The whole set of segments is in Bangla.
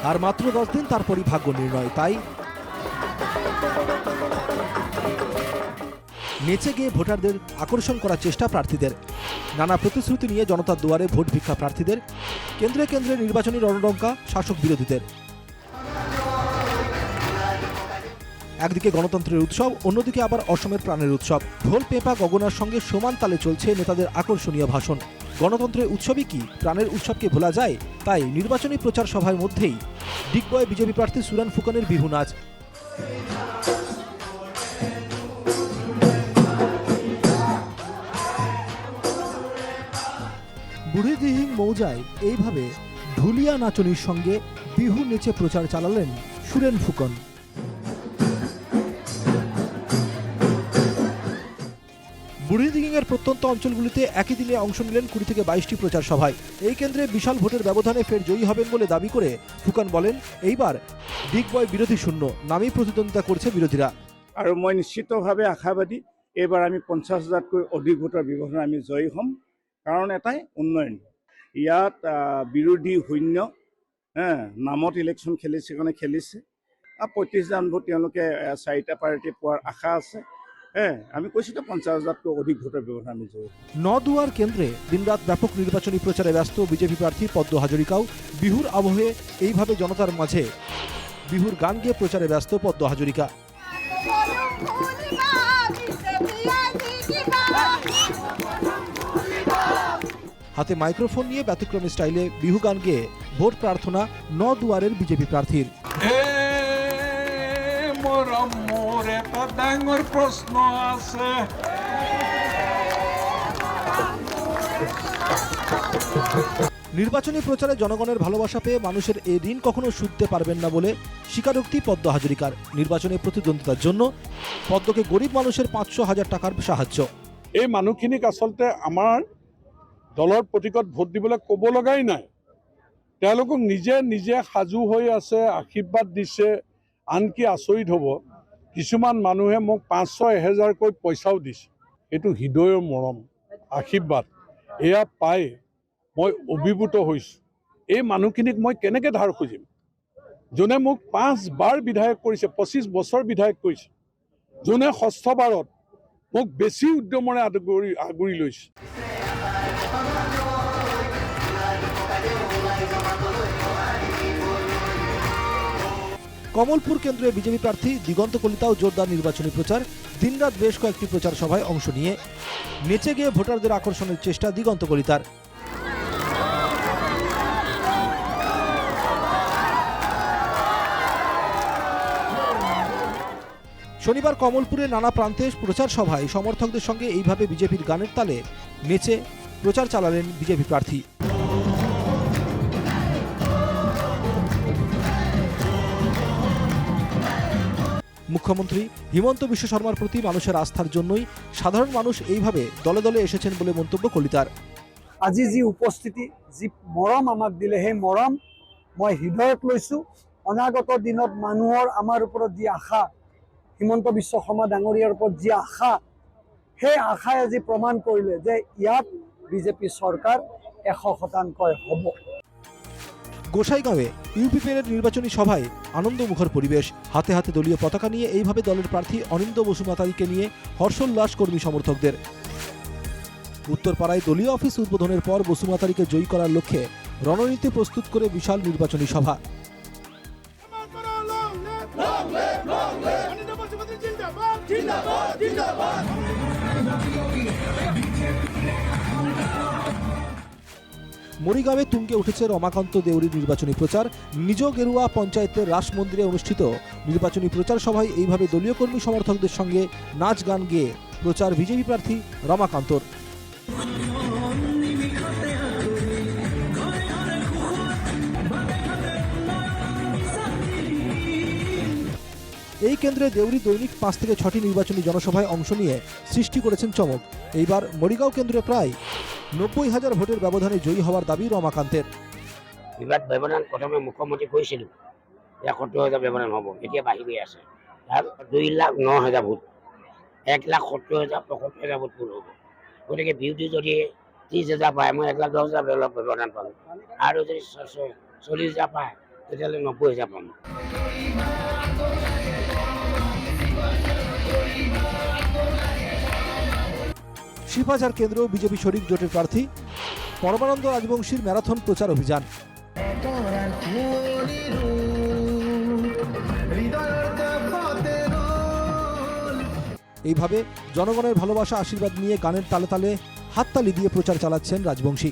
আর মাত্র 10 দিন তারপরই ভাগ্য নির্ণয়। তাই নেচে গিয়ে ভোটারদের আকর্ষণ করার চেষ্টা প্রার্থীদের। নানা প্রতিশ্রুতি নিয়ে জনতার দুয়ারে ভোট ভিক্ষা প্রার্থীদের। কেন্দ্রে কেন্দ্রে নির্বাচনী রণডঙ্কা শাসক বিরোধীদের। একদিকে গণতন্ত্রের উৎসব, অন্যদিকে আবার অসমের প্রাণের উৎসব। ঢোল পেঁপা গগনার সঙ্গে সমান তালে চলছে নেতাদের আকর্ষণীয় ভাষণ। গণতন্ত্রের উৎসবই কি প্রাণের উৎসবকে ভোলা যায়? তাই নির্বাচনী প্রচার সভার মধ্যেই ডিগবয়ে বিজেপি প্রার্থী সুরেন ফুকনের বিহু নাচ। বুড়িদিহিং মৌজায় এইভাবে ঢুলিয়া নাচনির সঙ্গে বিহু নেচে প্রচার চালালেন সুরেন ফুকন। বুড়িদিহিংয়ের প্রত্যন্ত অঞ্চলগুলিতে একই দিনে অংশ নিলেন 20 থেকে 22টি প্রচার সভায়। এই কেন্দ্রে বিশাল ভোটের ব্যবধানে ফের জয়ী হবেন বলে দাবি করে ফুকন বলেন, এইবার ডিগবয় বিরোধী শূন্য, নামেই প্রতিদ্বন্দ্বিতা করছে বিরোধীরা। আৰু মই নিশ্চিতভাৱে আশাবাদী এইবাৰ আমি 50,000তকৈ অধিক ভোটৰ ব্যৱধানে আমি জয়ী হ'ম। কাৰণ এটাই উন্নয়ন। ইয়াত বিৰোধী শূন্য, নামত ইলেকশ্যন খেলিছে কাৰণে খেলিছে। 35,000 ভোট তেওঁলোকে 4টা পাৰ্টি পোৱাৰ আশা আছে। আমি কৈছো 50,000তকৈ অধিক ভোটৰ ব্যৱধানে আমি জয়ী। নদুয়ার কেন্দ্রে দিনরাত ব্যাপক নির্বাচনী প্রচারে ব্যস্ত বিজেপি প্রার্থী পদ্ম হাজরিকাও। বিহুর আবহে এইভাবে জনতার মাঝে বিহুর গান গেয়ে প্রচারে ব্যস্ত পদ্ম হাজরিকা। হাতে মাইক্রোফোন নিয়ে ব্যতিক্রমী স্টাইলে বিহু গান গেয়ে ভোট প্রার্থনা নদুয়ারের বিজেপি প্রার্থীর। প্রশ্ন আছে। নির্বাচনী প্রচারে জনগণের ভালোবাসা পেয়ে মানুষের এই ঋণ কখনো শুধতে পারবেন না বলে স্বীকারোক্তি পদ্ম হাজরিকার। নির্বাচনে প্রতিদ্বন্দ্বিতার জন্য পদ্মকে গরিব মানুষের 500,000 টাকার সাহায্য। এই মানুহখিনিক আচলতে আমাৰ দলৰ প্ৰতীকত ভোট দিবলৈ ক'ব লগাই নাই। তেওঁলোকক নিজে নিজে সাজু হৈ আছে, আশীৰ্বাদ দিছে। আনকি আচৰিত হ'ব, কিছুমান মানুহে মোক 500-1000কৈ পইচাও দিছে। এইটো হৃদয়ৰ মৰম, আশীৰ্বাদ। এয়া পাই মই অভিভূত হৈছোঁ। এই মানুহখিনিক মই কেনেকৈ ধাৰ খুজিম? যোনে মোক 5 বাৰ বিধায়ক কৰিছে, 25 বছৰ বিধায়ক কৰিছে, যোনে ষষ্ঠবাৰত মোক বেছি উদ্যমেৰে আগুৰি লৈছে। কমলপুর কেন্দ্রে বিজেপি প্রার্থী দিগন্ত কলিতাও জোরদার নির্বাচনী প্রচার। দিনরাত বেশ কয়েকটি প্রচার সভায় অংশ নিয়ে নেচে গিয়ে ভোটারদের আকর্ষণের চেষ্টা দিগন্ত কলিতার। শনিবার কমলপুরে নানা প্রান্তে প্রচার সভায় সমর্থকদের সঙ্গে এইভাবে বিজেপির গানের তালে নেচে প্রচার চালালেন বিজেপি প্রার্থী। মুখ্যমন্ত্রী হিমন্ত বিশ্ব শর্মার প্রতি মানুষের আস্থার জন্যই সাধারণ মানুষ এইভাবে দলে দলে এসেছেন বলে মন্তব্য কলিতার। আজি যি উপস্থিতি, যি মৰম আমাক দিলে, সেই মৰম মই হৃদয়ত লৈছোঁ। অনাগত দিনত মানুহৰ আমাৰ ওপৰত যি আশা, হিমন্ত বিশ্ব শৰ্মা ডাঙৰীয়াৰ ওপৰত যি আশা, সেই আশাই আজি প্ৰমাণ কৰিলে যে ইয়াত বিজেপি চৰকাৰ 100% হ'ব। গোসাইগাঁওয়ে ইউপিপিএলের নির্বাচনী সভায় আনন্দমুখর পরিবেশ। হাতে হাতে দলীয় পতাকা নিয়ে এইভাবে দলের প্রার্থী অনিন্দ বসুমাতারিকে নিয়ে হর্ষোল্লাস কর্মী সমর্থকদের। উত্তরপাড়ায় দলীয় অফিস উদ্বোধনের পর বসুমাতারিকে জয়ী করার লক্ষ্যে রণনীতি প্রস্তুত করে বিশাল নির্বাচনী সভা। মরিগাঁওয়ে তুঙ্গে উঠেছে রমাকান্ত দেউরির নির্বাচনী প্রচার। নিজ গেরুয়া পঞ্চায়েতের রাস মন্দিরে অনুষ্ঠিত নির্বাচনী প্রচার সভায় এইভাবে দলীয় কর্মী সমর্থকদের সঙ্গে নাচ গান গেয়ে প্রচার বিজেপি প্রার্থী রমাকান্তর। এই কেন্দ্রে দেউরি দৈনিক 5 থেকে 6টি নির্বাচনী জনসভায় অংশ নিয়ে সৃষ্টি করেছেন চমক। এইবার মরিগাঁও কেন্দ্রে প্রায় 90,000 ভোটের ব্যবধানে জয়ী হওয়ার দাবি রমাকান্তের। বিবাদ ব্যৱধান প্ৰথমে মুখ্যমন্ত্ৰী কৈছিলোঁ যে 70,000 ব্যৱধান হ'ব, এতিয়া বাঢ়ি গৈ আছে। তাত 2,09,000 ভোট, 1,70,000-75,000 ভোট পূৰ হ'ব। গতিকে বিৰোধী যদি 30,000 পায়, মই 1,10,000 ব্যৱধান পালোঁ। আৰু যদি 40,000 পায়, তেতিয়াহ'লে 90,000 পাম। শিববাজার কেন্দ্রেও বিজেপি শরিক জোটের প্রার্থী পরমানন্দ রাজবংশীর ম্যারাথন প্রচার অভিযান। এইভাবে জনগণের ভালোবাসা আশীর্বাদ নিয়ে গানের তালে তালে হাততালি দিয়ে প্রচার চালাচ্ছেন রাজবংশী।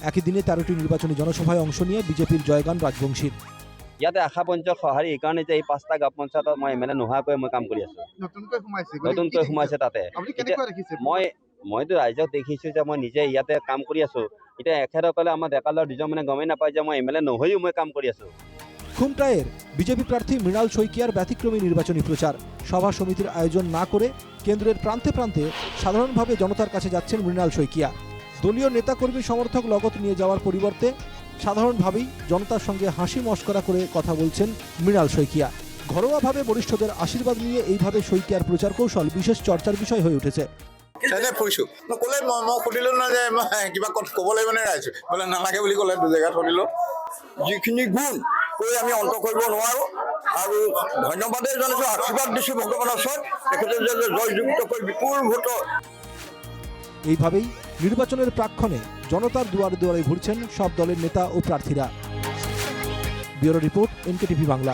একই দিনে 13টি নির্বাচনী জনসভায় অংশ নিয়ে বিজেপির জয়গান রাজবংশীর। ইয়াতে আশা পঞ্চক সঁহাৰি এইকাৰণে যে এই 5টা গাঁও পঞ্চায়তত মই এম এল এ নোহোৱাকৈ মই কাম কৰি আছো। নতুনকৈ সোমাইছে তাতে। মইতো ৰাইজক দেখিছো যে মই নিজে ইয়াতে কাম কৰি আছো। এতিয়া এখেতসকলে আমাৰ ডেকালৰ দুজন মানে গমেই নাপায় যে মই এম এল এ নহৈও মই কাম কৰি আছো। খুমটায়ের বিজেপি প্রার্থী মৃণাল শইকিয়ার ব্যতিক্রমী নির্বাচনী প্রচার। সভা সমিতির আয়োজন না করে কেন্দ্রের প্রান্তে প্রান্তে সাধারণভাবে জনতার কাছে যাচ্ছেন মৃণাল শইকিয়া। দলীয় নেতাকর্মী সমর্থক লগত নিয়ে যাওয়ার পরিবর্তে সাধারণভাবেই জনতার সঙ্গে হাসি মশকরা করে কথা বলছেন মৃণাল শইকিয়া। ঘরোয়াভাবে বরিষ্ঠদের আশীর্বাদ নিয়ে এইভাবে শইকিয়ার প্রচার কৌশল বিশেষ চর্চার বিষয় হয়ে উঠেছে। ফুৰিছো ক'লে মই সুধিলো না যে কিবা ক'ব লাগিব নে ৰাইজে বোলে নালাগে বুলি ক'লে দু জেগাত সুধিলো। যিখিনি গুণ কৈ আমি অন্ত কৰিব নোৱাৰো আৰু ধন্যবাদেই জনাইছো, আশীৰ্বাদ দিছো ভগৱানৰ ওচৰত তেখেতে যে জয়যুক্ত কৰি বিপুল ভোটৰ। এইভাবেই নির্বাচনের প্রাক্ষণে জনতার দুয়ারে দুয়ারে ঘুরছেন সব দলের নেতা ও প্রার্থীরা। Bureau report, NKTV Bangla.